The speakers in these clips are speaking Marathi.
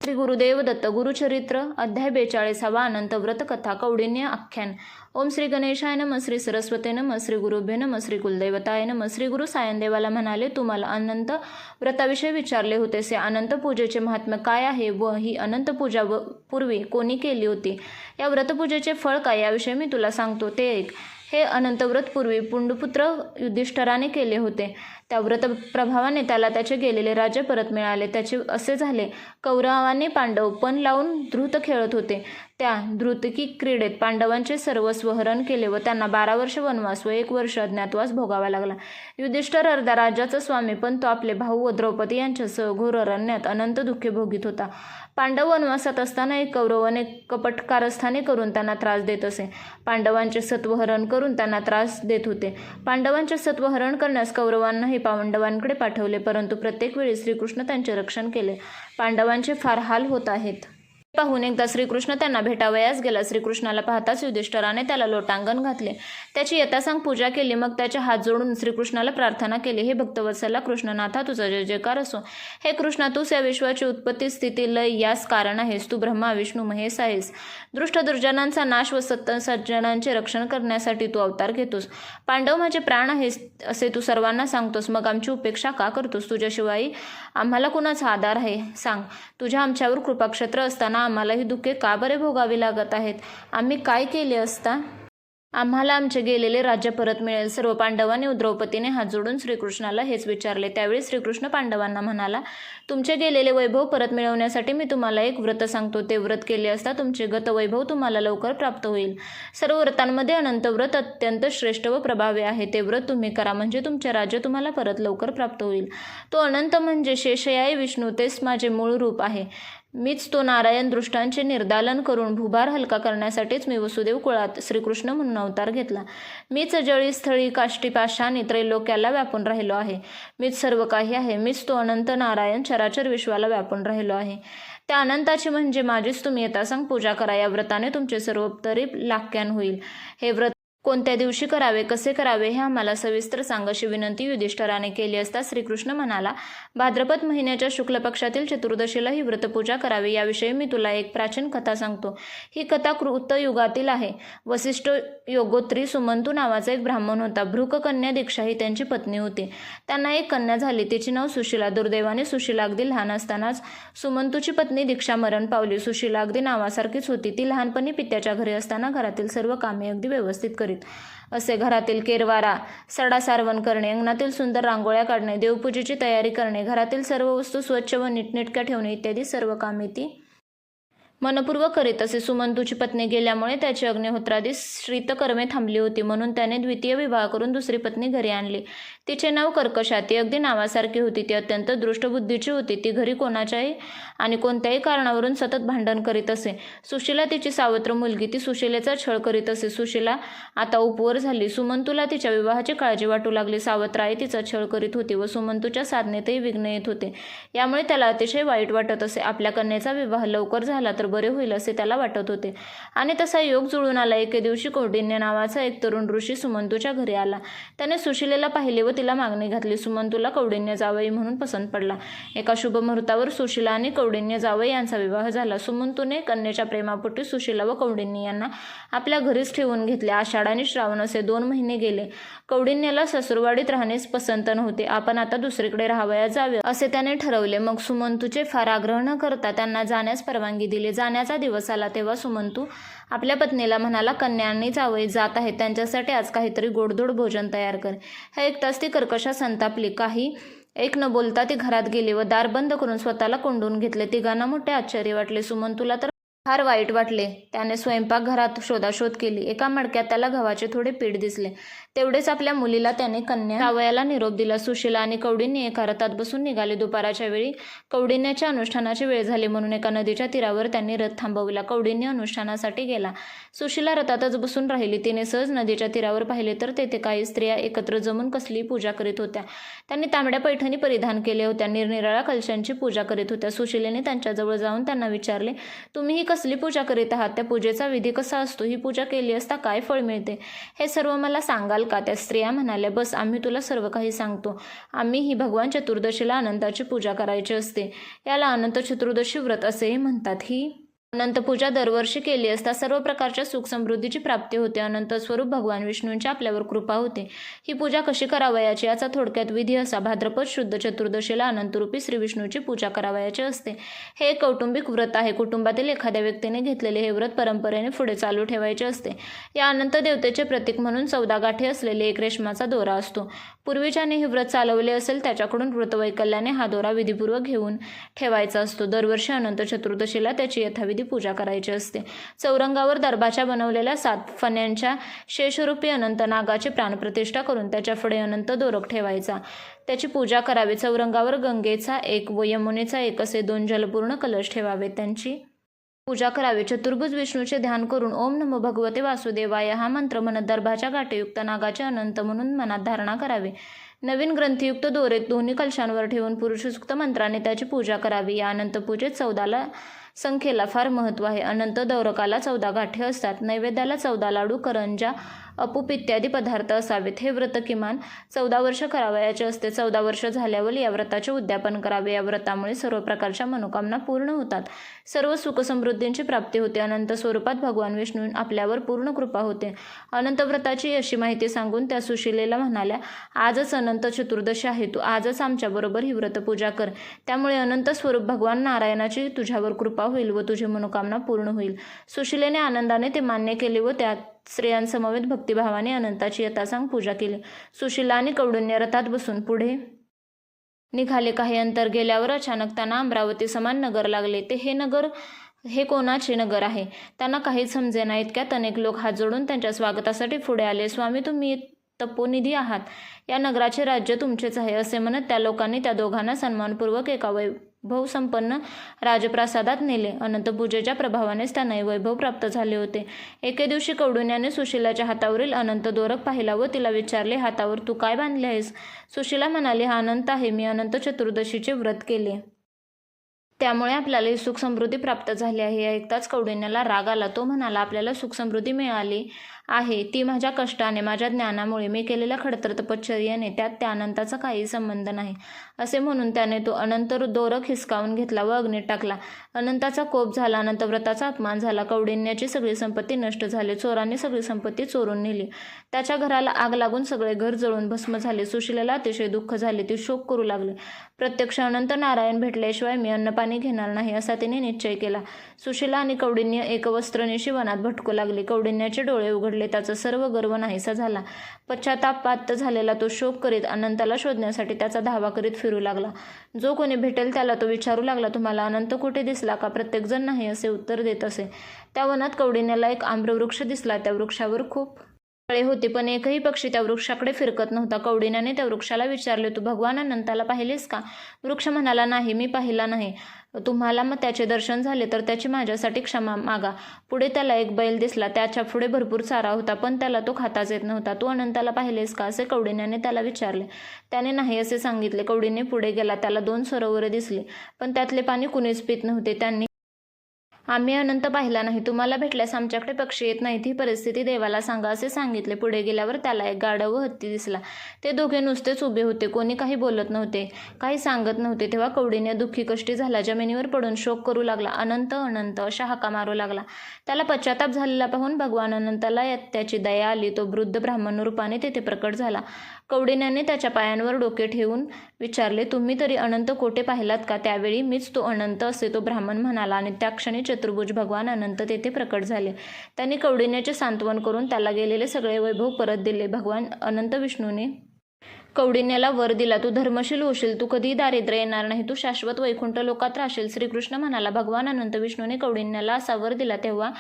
श्री गुरुदेव दत्त गुरुचरित्र अध्याय 42 अनंत व्रत कथा कौंडिन्य आख्यान. ओम श्री गणेशाय नमः, श्री सरस्वते नमः, श्री गुरुभ्ये नमः, श्री कुलदैवताय नमः. श्री गुरु सायनदेवाला म्हणाले, तुम्हाला अनंत व्रताविषयी विचारले होते. अनंत पूजेचे महात्म्य काय आहे व ही अनंत पूजा पूर्वी कोणी केली होती? या व्रतपूजेचे फळ काय याविषयी मी तुला सांगतो, ते ऐक. हे अनंत व्रत पूर्वी पुंडपुत्र युधिष्ठिराने केले होते. त्या व्रत प्रभावाने त्याला त्याचे गेलेले राज्य परत मिळाले. त्याचे असे झाले, कौरवांनी पांडव पण लावून धृत खेळत होते. त्या धृतकी क्रीडेत पांडवांचे सर्वस्व हरण केले व त्यांना 12 वर्ष वनवास व 1 वर्ष अज्ञातवास भोगावा लागला. युधिष्ठिर अर्ध्या राज्याचा स्वामी, पण तो आपले भाऊ व द्रौपदी यांच्यासह घोर अरण्यात अनंत दुःखे भोगीत होता. पांडव वनवासात असताना एक कौरव अनेक कपट कारस्थाने करून त्यांना त्रास देत असे. पांडवांचे सत्व हरण करून त्यांना त्रास देत होते. पांडवांचे सत्व हरण करण्यास कौरवांनाही पांडवांकडे पाठवले, परंतु प्रत्येक वेळी श्रीकृष्ण त्यांचे रक्षण केले. पांडवांचे फार हाल होत आहेत. पाहून एकदा श्रीकृष्ण त्यांना भेटावयास गेला. श्रीकृष्णाला पाहताच युधिष्ठिराने त्याला लोटांगण घातले, त्याची यथासांग पूजा केली. मग त्याचे हात जोडून श्रीकृष्णाला प्रार्थना केली, हे भक्तवत्सला कृष्णनाथा, तुझा जय जयकार असो. हे कृष्णा, तूच या विश्वाची उत्पत्ती स्थिती लय यास कारण आहेस. तू ब्रह्मा विष्णू महेश आहेस. दृष्ट दुर्जनांचा नाश व सज्जनांचे रक्षण करण्यासाठी तू अवतार घेतोस. पांडव माझे प्राण आहेस असे तू सर्वांना सांगतोस, मग आमची उपेक्षा का करतोस? तुझ्याशिवाय आम्हाला कुणाचा आधार आहे सांग. तुझ्या आमच्यावर कृपाक्षेत्र असताना आम्हाला ही दुःखे का बरे भोगावी लागत आहेत? आम्ही काय केले असता आम्हाला आमचे गेलेले राज्य परत मिळेल? सर्व पांडवांनी व द्रौपदीने हात जोडून श्रीकृष्णाला हेच विचारले. त्यावेळी श्रीकृष्ण पांडवांना म्हणाला, तुमचे गेलेले वैभव परत मिळवण्यासाठी मी तुम्हाला एक व्रत सांगतो. ते व्रत केले असता तुमचे गत वैभव तुम्हाला लवकर प्राप्त होईल. सर्व व्रतांमध्ये अनंत व्रत अत्यंत श्रेष्ठ व प्रभावी आहे. ते व्रत तुम्ही करा, म्हणजे तुमचे राज्य तुम्हाला परत लवकर प्राप्त होईल. तो अनंत म्हणजे शेषयाई विष्णू, तेच माझे मूळ रूप आहे. मीच तो नारायण. दृष्टांचे निर्दालन करून भूभार हलका करण्यासाठीच मी वसुदेव कुळात श्रीकृष्ण म्हणून अवतार घेतला. मीच जळी स्थळी काष्टी पाशाने त्रैलोक्याला व्यापून राहिलो आहे. मीच सर्व काही आहे. मीच तो अनंत नारायण चराचर विश्वाला व्यापून राहिलो आहे. त्या अनंताची म्हणजे माझीच तुम्ही यथासांग पूजा करा. या व्रताने तुमचे सर्व तरी लाख्यान होईल. हे व्रत कोणत्या दिवशी करावे, कसे करावे हे आम्हाला सविस्तर सांग, अशी विनंती युधिष्ठिराने केली असता श्रीकृष्ण म्हणाला, भाद्रपद महिन्याच्या शुक्ल पक्षातील चतुर्दशीला ही व्रतपूजा करावी. याविषयी मी तुला एक प्राचीन कथा सांगतो. ही कथा कृतयुगातील आहे. वसिष्ठ योगोत्री सुमंतू नावाचा एक ब्राह्मण होता. भृककन्या दीक्षा ही त्यांची पत्नी होती. त्यांना एक कन्या झाली, तिचे नाव सुशीला. दुर्दैवाने सुशीला अगदी लहान असतानाच सुमंतूची पत्नी दीक्षा मरण पावली. सुशीला अगदी नावासारखीच होती. ती लहानपणी पित्याच्या घरी असताना घरातील सर्व कामे अगदी व्यवस्थित करीत असे. घरातील केरवारा सडा सारवण करणे, अंगणातील सुंदर रांगोळ्या काढणे, देवपूजेची तयारी करणे, घरातील सर्व वस्तू स्वच्छ व नीटनेटक्या ठेवणे इत्यादी सर्व कामे ती मनपूर्वक करीत असे. सुमंतूची पत्नी गेल्यामुळे त्याची अग्निहोत्रादी श्रितकर्मे थांबली होती, म्हणून त्याने द्वितीय विवाह करून दुसरी पत्नी घरी आणली. तिचे नाव कर्कशा. ती अगदी नावासारखी होती. ती अत्यंत दृष्टबुद्धीची होती. ती घरी कोणाच्याही आणि कोणत्याही कारणावरून सतत भांडण करीत असे. सुशीला तिची सावत्र मुलगी. ती सुशीलेचा छळ करीत असे. सुशीला आता उपवर झाली. सुमंतूला तिच्या विवाहाची काळजी वाटू लागली. सावत्र आई तिचा छळ करीत होती व सुमंतूच्या साधनेतही विघ्न येत होते. यामुळे त्याला अतिशय वाईट वाटत असे. आपल्या कन्येचा विवाह लवकर झाला तर बरे होईल असे त्याला वाटत होते. आणि तसा योग जुळून आला. एके दिवशी कौंडिन्य नावाचा एक तरुण ऋषी सुमंतूच्या घरी आला. त्याने सुशीलेला पाहिले व तिला मागणी घातली. सुमंतूला कौंडिन्य जावई म्हणून पसंत पडला. एका शुभ मुहूर्तावर सुशीला आणि कौंडिन्य जावई यांचा विवाह झाला. सुमंतूने कन्येच्या प्रेमापोटी सुशीला व कौंडिन्य यांना आपल्या घरीच ठेवून घेतले. आषाढ आणि श्रावण असे 2 महिने गेले. कौंडिन्याला ससुरवाडीत राहणेच पसंत नव्हते. आपण आता दुसरीकडे राहावयास जावे असे त्याने ठरवले. मग सुमंतूचे फार आग्रह न करता त्यांना जाण्यास परवानगी दिली. जाण्याचा दिवस आला तेव्हा सुमंतू आपल्या पत्नीला म्हणाला, कन्या आणि जावई जात आहेत, त्यांच्यासाठी आज काहीतरी गोडधोड भोजन तयार कर. हे ऐकताच ती कर्कशा संतापली. काही एक न बोलता ती घरात गेली व दार बंद करून स्वतःला कोंडून घेतले. तिघांना मोठे आश्चर्य वाटले. सुमंतूला तर फार वाईट वाटले. त्याने स्वयंपाकघरात शोधाशोध केली. एका मडक्यात त्याला गव्हाचे थोडे पीठ दिसले. तेवढेच आपल्या मुलीला त्याने कन्या जावयाला निरोप दिला. सुशीला आणि कौंडिन्य एका रथात बसून निघाले. दुपाराच्या वेळी कौंडिन्याच्या अनुष्ठानाची वेळ झाली म्हणून एका नदीच्या तीरावर त्यांनी रथ थांबविला. कौंडिन्य अनुष्ठानासाठी गेला. सुशीला रथातच बसून राहिली. तिने सहज नदीच्या तीरावर पाहिले तर तेथे काही स्त्रिया एकत्र जमून कसली पूजा करीत होत्या. त्यांनी तांबड्या पैठणी परिधान केले होत्या. निरनिराळ्या कलशांची पूजा करीत होत्या. सुशीलेने त्यांच्याजवळ जाऊन त्यांना विचारले, तुम्ही ही कसली पूजा करीत आहात? त्या पूजेचा विधी कसा असतो? ही पूजा केली असता काय फळ मिळते? हे सर्व मला सांगाल का? त्या स्त्रिया म्हणाल्या, बस, आम्ही तुला सर्व काही सांगतो. आम्ही ही भगवान चतुर्दशीला अनंताची पूजा करायची असते. याला अनंत चतुर्दशी व्रत असेही म्हणतात. ही अनंत पूजा दरवर्षी केली असता सर्व प्रकारच्या सुख समृद्धीची प्राप्ती होते. अनंत स्वरूप भगवान विष्णूंची आपल्यावर कृपा होते. ही पूजा कशी करावयाची याचा थोडक्यात विधी असा: भाद्रपद शुद्ध चतुर्दशीला अनंतरूपी श्री विष्णूची पूजा करावयाची असते. हे एक कौटुंबिक व्रत आहे. कुटुंबातील एखाद्या व्यक्तीने घेतलेले हे व्रत परंपरेने पुढे चालू ठेवायचे असते. या अनंत देवतेचे प्रतीक म्हणून 14 गाठी असलेले एक रेशमाचा दोरा असतो. पूर्वीच्याने हे व्रत चालवले असेल त्याच्याकडून व्रतवैकल्याने हा दोरा विधीपूर्वक घेऊन ठेवायचा असतो. दरवर्षी अनंत चतुर्दशीला त्याची यथाविधी पूजा करायची असते. चौरंगावर दर्भाच्या बनवलेल्या 7 फण्यांच्या शेषरूपी अनंत नागाची प्राणप्रतिष्ठा करून त्याच्या पुढे अनंत दोरक ठेवायचा. त्याची पूजा करावी. चौरंगावर गंगेचा एक व यमुनेचा एक असे 2 जलपूर्ण कलश ठेवावे. त्यांची पूजा करावी. चतुर्भुज विष्णूचे ध्यान करून ओम नमो भगवते वासुदेवाय हा मंत्र म्हणत दर्भाच्या गाठीयुक्त नागाचे अनंत म्हणून मनात धारणा करावी. नवीन ग्रंथीयुक्त दोरे दोन्ही कलशांवर ठेवून पुरुषोक्त मंत्राने त्याची पूजा करावी. या अनंत पूजेत 14 संख्येला फार महत्त्व आहे. अनंत दौरकाला 14 गाठी असतात. नैवेद्याला 14 लाडू, करंजा, अपूप इत्यादी पदार्थ असावेत. हे व्रत किमान 14 वर्ष करावयाचे असते. 14 वर्ष झाल्यावर या व्रताचे उद्यापन करावे. या व्रतामुळे सर्व प्रकारच्या मनोकामना पूर्ण होतात. सर्व सुखसमृद्धींची प्राप्ती होते. अनंत स्वरूपात भगवान विष्णू आपल्यावर पूर्ण कृपा होते. अनंत व्रताची अशी माहिती सांगून त्या सुशिलेला म्हणाल्या, आजच अनंत चतुर्दशी आहे. तू आजच आमच्याबरोबर ही व्रतपूजा कर. त्यामुळे अनंत स्वरूप भगवान नारायणाची तुझ्यावर कृपा होईल व तुझी मनोकामना पूर्ण होईल. सुशिलेने आनंदाने ते मान्य केले व त्या स्त्रियांसमवेत भक्तिभावाने अनंताची यथासांग पूजा केली. सुशिला आणि कौंडिण्य रथात बसून पुढे निघाले. काही अंतर गेल्यावर अचानक त्यांना अमरावती समान नगर लागले. हे कोणाचे नगर आहे? त्यांना काहीच समजेना. इतक्यात अनेक लोक हात जोडून त्यांच्या स्वागतासाठी पुढे आले. स्वामी, तुम्ही तपोनिधी आहात. या नगराचे राज्य तुमचेच आहे, असे म्हणत त्या लोकांनी त्या दोघांना सन्मानपूर्वक एका वैभव संपन्न राजप्रासादात नेले. अनंत पूजेच्या प्रभावानेच त्यांना वैभव प्राप्त झाले होते. एके दिवशी कौंडिण्याने सुशिलाच्या हातावरील अनंत दोरक पाहिला व तिला विचारले, हातावर तू काय बांधले आहेस? सुशिला म्हणाली, हा अनंत आहे. मी अनंत चतुर्दशीचे व्रत केले, त्यामुळे आपल्याला सुख समृद्धी प्राप्त झाली आहे. ऐकताच कौंडिण्याला राग आला. तो म्हणाला, आपल्याला सुख समृद्धी मिळाली आहे ती माझ्या कष्टाने, माझ्या ज्ञानामुळे, मी केलेल्या खडतर तपश्चर्याने. त्यात त्या अनंताचा काही संबंध नाही. असे म्हणून त्याने तो अनंत दोरक हिसकावून घेतला व अग्नीत टाकला. अनंताचा कोप झाला. अनंत व्रताचा अपमान झाला. कौंडिण्याची सगळी संपत्ती नष्ट झाली. चोरांनी सगळी संपत्ती चोरून नेली. त्याच्या घराला आग लागून सगळे घर जळून भस्म झाले. सुशिलेला अतिशय दुःख झाले. ती शोक करू लागली. प्रत्यक्ष अनंत नारायण भेटल्याशिवाय मी अन्नपाणी घेणार नाही, असा तिने निश्चय केला. सुशिला आणि कौंडिन्य एकवस्त्रनिशी वनात भटकू लागली. कौंडिण्याचे डोळे उघडले. त्याचा सर्व गर्व नाहीसा झाला. पश्चातापात झालेला तो शोक करीत अनंताला शोधण्यासाठी त्याचा धावा करीत फिरू लागला. जो कोणी भेटेल त्याला तो विचारू लागला, तुम्हाला अनंत कुठे दिसला का? प्रत्येकजण नाही असे उत्तर देत असे. त्या वनात कौंडिण्याला एक आम्रवृक्ष दिसला. त्या वृक्षावर खूप फळे होती, पण एकही पक्षी त्या वृक्षाकडे फिरकत नव्हता. कौंडिण्याने त्या वृक्षाला विचारले, तू भगवान अनंताला पाहिलेस का? वृक्ष म्हणाला, नाही, मी पाहिला नाही. तुम्हाला मग त्याचे दर्शन झाले तर त्याची माझ्यासाठी क्षमा मागा. पुढे त्याला एक बैल दिसला. त्याच्या पुढे भरपूर चारा होता, पण त्याला तो खाताच येत नव्हता. तू अनंताला पाहिलेस का? असे कौंडिण्याने त्याला विचारले. त्याने नाही असे सांगितले. कौंडिण्य पुढे गेला. त्याला 2 सरोवरे दिसली, पण त्यातले पाणी कुणीच पित नव्हते. त्यांनी आम्ही अनंत पाहिला नाही. तुम्हाला भेटल्यास आमच्याकडे पक्षी येत नाहीत. ही परिस्थिती देवाला सांगा, असे सांगितले. पुढे गेल्यावर त्याला एक गाढव व हत्ती दिसला. ते दोघे नुसतेच उभे होते. कोणी काही बोलत नव्हते, काही सांगत नव्हते. तेव्हा कौंडिण्य दुःखी कष्टी झाला. जमिनीवर पडून शोक करू लागला. अनंत अनंत अशा हाका मारू लागला. त्याला पश्चाताप झालेला पाहून भगवान अनंताला त्याची दया आली. तो वृद्ध ब्राह्मण रूपाने तेथे प्रकट झाला. कौंडिण्याने त्याच्या पायांवर डोके ठेवून विचारले, तुम्ही तरी अनंत कोठे पाहिलात का? त्यावेळी मीच तो अनंत, असे तो ब्राह्मण म्हणाला. आणि त्या क्षणी चतुर्भुज भगवान अनंत तेथे प्रकट झाले. त्यांनी कौंडिण्याचे सांत्वन करून त्याला गेलेले सगळे वैभव परत दिले. भगवान अनंत विष्णूने कौंडिण्याला वर दिला, तू धर्मशील होशील, तू कधी दारिद्र्य येणार नाही, तू शाश्वत वैकुंठ लोकात राहशील. श्रीकृष्ण म्हणाला, भगवान अनंत विष्णूने कौंडिण्याला असा वर दिला तेव्हा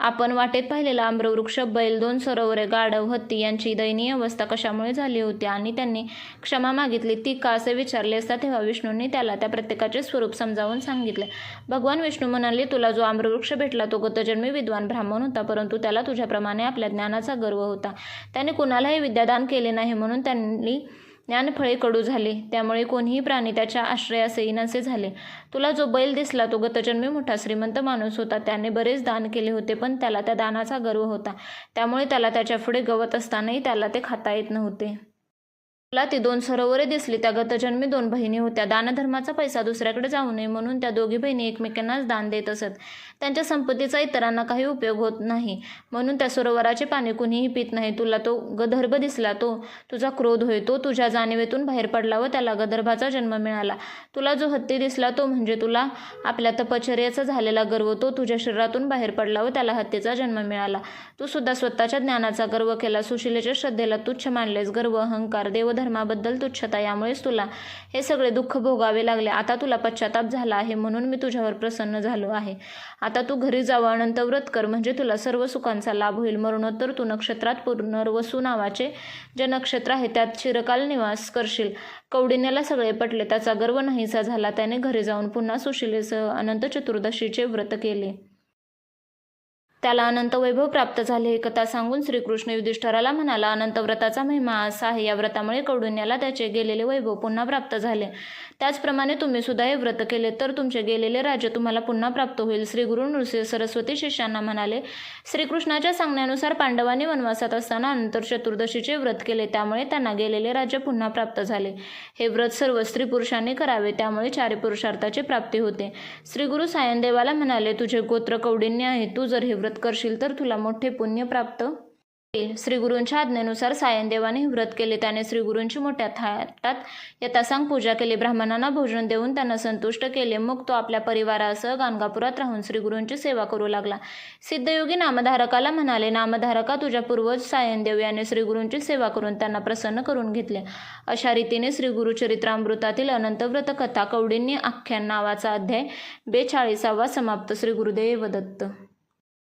आपण वाटेत पाहिलेला आम्रवृक्ष, बैल, 2 सरोवरे, गाढव, हत्ती यांची दयनीय अवस्था कशामुळे झाली होती आणि त्यांनी क्षमा मागितली ती का, असे विचारले असता तेव्हा विष्णूंनी त्याला त्या प्रत्येकाचे स्वरूप समजावून सांगितले. भगवान विष्णू म्हणाले, तुला जो आम्रवृक्ष भेटला तो गतजन्मी विद्वान ब्राह्मण होता, परंतु त्याला तुझ्याप्रमाणे आपल्या ज्ञानाचा गर्व होता. त्याने कुणालाही विद्यादान केले नाही, म्हणून त्यांनी ज्ञानफळे कडू झाली, त्यामुळे कोणीही प्राणी त्याच्या आश्रयास येईनासे झाले. तुला जो बैल दिसला तो गतजन्मी मोठा श्रीमंत माणूस होता. त्याने बरेच दान केले होते, पण त्याला त्या दानाचा गर्व होता. त्यामुळे त्याला त्याच्या पुढे गवत असतानाही त्याला ते खाता येत नव्हते. तुला ती 2 सरोवरे दिसली. त्या गतजन्मी 2 बहिणी होत्या. दानधर्माचा पैसा दुसऱ्याकडे जाऊ नये म्हणून त्या दोघी बहिणी एकमेकांनाच दान देत असत. त्यांच्या संपत्तीचा इतरांना काही उपयोग होत नाही म्हणून त्या सरोवराचे पाणी कुणीही पित नाही. तुला तो गंधर्व दिसला, तो तुझा क्रोध होय. तो तुझ्या जाणीवेतून बाहेर पडला व त्याला गंधर्वाचा जन्म मिळाला. तुला जो हत्ती दिसला तो म्हणजे तुला आपल्या तपश्चर्येचा झालेला गर्व. तो तुझ्या शरीरातून बाहेर पडला व त्याला हत्तीचा जन्म मिळाला. तू सुद्धा स्वतःच्या ज्ञानाचा गर्व केला. सुशिलेच्या श्रद्धेला तुच्छ मानलेस. गर्व, अहंकार, देवधर्माबद्दल तुच्छता, यामुळेच तुला हे सगळे दुःख भोगावे लागले. आता तुला पश्चाताप झाला आहे म्हणून मी तुझ्यावर प्रसन्न झालो आहे. आता तू घरी जावं, अनंत व्रत कर, म्हणजे तुला सर्व सुखांचा लाभ होईल. मरणोत्तर तू नक्षत्रात पुनर्वसू नावाचे जे नक्षत्र आहे त्यात चिरकाल निवास करशील. कौंडिन्याला सगळे पटले. त्याचा गर्व नाहीसा झाला. त्याने घरी जाऊन पुन्हा सुशिलेसह अनंत चतुर्दशीचे व्रत केले. त्याला अनंत वैभव प्राप्त झाले. ही कथा सांगून श्रीकृष्ण युधिष्ठिराला म्हणाला, अनंत व्रताचा महिमा असा आहे. या व्रतामुळे कौंडिन्याला त्याचे गेलेले वैभव पुन्हा प्राप्त झाले. त्याचप्रमाणे तुम्ही सुद्धा हे व्रत केले तर तुमचे गेलेले राज्य तुम्हाला पुन्हा प्राप्त होईल. श्री गुरु नृसिंह सरस्वती शिष्यांना म्हणाले, श्रीकृष्णाच्या सांगण्यानुसार पांडवांनी वनवासात असताना अनंत चतुर्दशीचे व्रत केले, त्यामुळे त्यांना गेलेले राज्य पुन्हा प्राप्त झाले. हे व्रत सर्व स्त्री पुरुषांनी करावे, त्यामुळे 4 पुरुषार्थाची प्राप्ती होते. श्री गुरु सायनदेवाला म्हणाले, तुझे गोत्र कौंडिन्य आहे. तू जर हे व्रत करशील तर तुला मोठे पुण्य प्राप्त होईल. श्रीगुरूंच्या आज्ञेनुसार सायनदेवाने हे व्रत केले. त्याने श्रीगुरूंची मोठ्या थाटात यथासांग पूजा केली. ब्राह्मणांना भोजन देऊन त्यांना संतुष्ट केले. मग तो आपल्या परिवारासह गाणगापुरात राहून श्रीगुरूंची सेवा करू लागला. सिद्धयोगी नामधारकाला म्हणाले, नामधारका, तुझ्या पूर्वज सायनदेव याने श्रीगुरूंची सेवा करून त्यांना प्रसन्न करून घेतले. अशा रीतीने श्रीगुरुचरित्रामृतातील अनंत व्रत कथा कौंडिन्य आख्यान नावाचा अध्याय 42 समाप्त. श्री गुरुदेव दत्त.